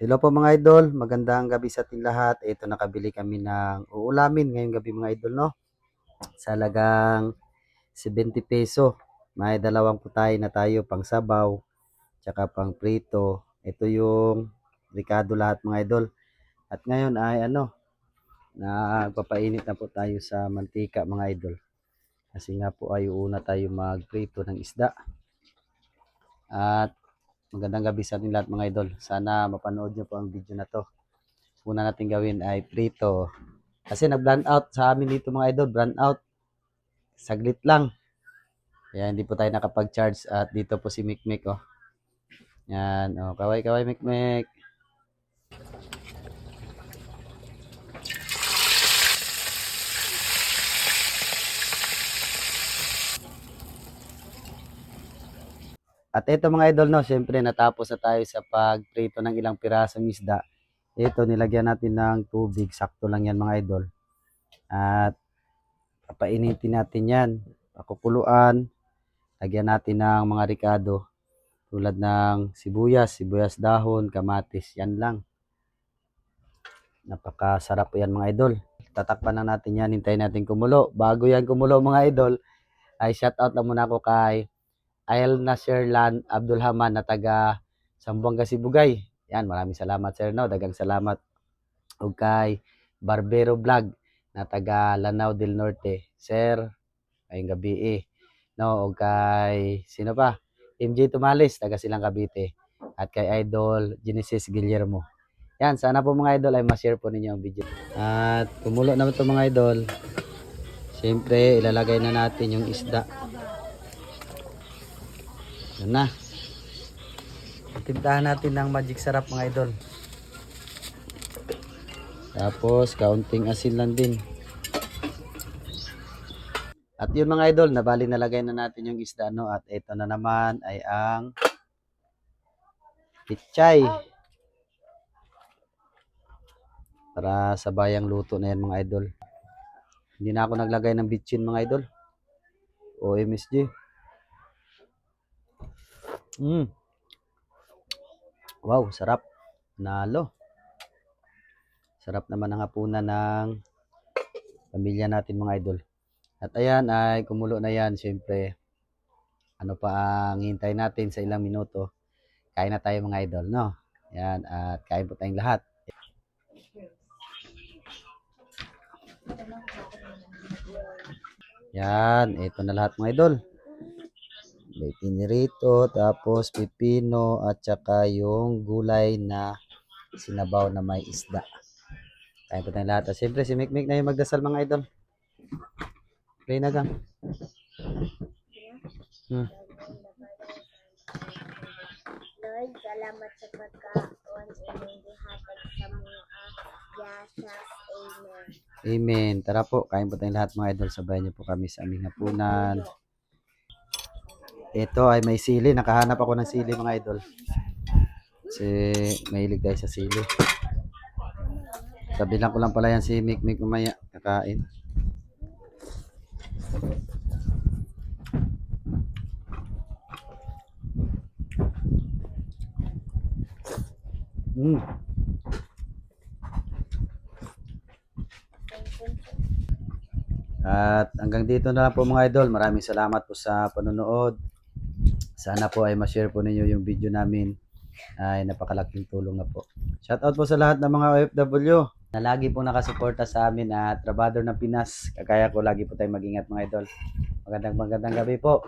Hello po mga idol, magandang gabi sa ating lahat. Ito nakabili kami ng uulamin ngayong gabi mga idol, no? Sa halagang 70 peso. May dalawang putay na tayo pang sabaw, tsaka pang prito. Ito yung ricado lahat mga idol. At ngayon ay nagpapainit na po tayo sa mantika mga idol. Kasi nga po ay una tayo magprito ng isda. At magandang gabi sa ating lahat mga idol. Sana mapanood nyo po ang video na to. Una natin gawin ay prito. Kasi nag-brand out sa amin dito mga idol. Brand out. Saglit lang. Kaya hindi po tayo nakapag-charge. At dito po si Mikmik. Oh. Yan. Oh, kaway-kaway Mikmik. At ito mga idol, no, syempre natapos na tayo sa pagprito ng ilang pirasong isda. Ito, nilagyan natin ng tubig. Sakto lang yan mga idol. At papainitin natin yan. Pakukuluan. Lagyan natin ng mga ricado. Tulad ng sibuyas dahon, kamatis. Yan lang. Napakasarap yan mga idol. Tatakpan na natin yan. Hintayin natin kumulo. Bago yan kumulo mga idol, ay shoutout na muna ako kay Ayel Nasirlan Abdulhaman na taga Sambuanga Sibugay. Yan, maraming salamat sir. No? Dagang salamat. O kay Barbero Vlog na taga Lanao del Norte. Sir, ngayong gabi No, o kay sino pa? MJ Tumales, taga Silang Cavite. At kay Idol Genesis Guillermo. Yan, sana po mga idol ay ma-share po ninyo ang video. At kumulo naman ito mga idol. Siyempre, ilalagay na natin yung isda. Yan na. Timplahan natin ng magic sarap mga idol. Tapos, kaunting asin lang din. At yun mga idol, nabali nalagay na natin yung isda, no? At ito na naman ay ang pichay. Para sa bayang luto na yan mga idol. Hindi na ako naglagay ng bitchin mga idol. O MSG. Wow, sarap. Nalo. Sarap naman ang hapunan ng pamilya natin mga idol. At ayan ay kumulo na yan. Siyempre, ano pa ang hintay natin sa ilang minuto. Kain na tayo mga idol, no? Yan, at kain po tayong lahat. Yan, ito na lahat mga idol. May pinirito, tapos pipino, at saka yung gulay na sinabaw na may isda. Kain po tayong lahat. At siyempre si Mikmik na yung magdasal mga idol. Play na gang. Lord, salamat sa pagkaon inyong gihatag sa mga yasas. Amen. Amen. Tara po, kain po tayong lahat mga idol. Sabayan niyo po kami sa aming hapunan. Ito ay may sili. Nakahanap ako ng sili mga idol. Kasi mahilig tayo sa sili. Sabilang ko lang pala yan si Mikmik umaya. Kakain. At hanggang dito na lang po mga idol. Maraming salamat po sa panonood. Sana po ay ma-share po ninyo yung video namin. Ay napakalaking tulong na po. Shoutout po sa lahat ng mga OFW na lagi po nakasuporta sa amin at Trabador ng Pinas. Kagaya ko, lagi po tayong mag-ingat mga idol. Magandang gabi po.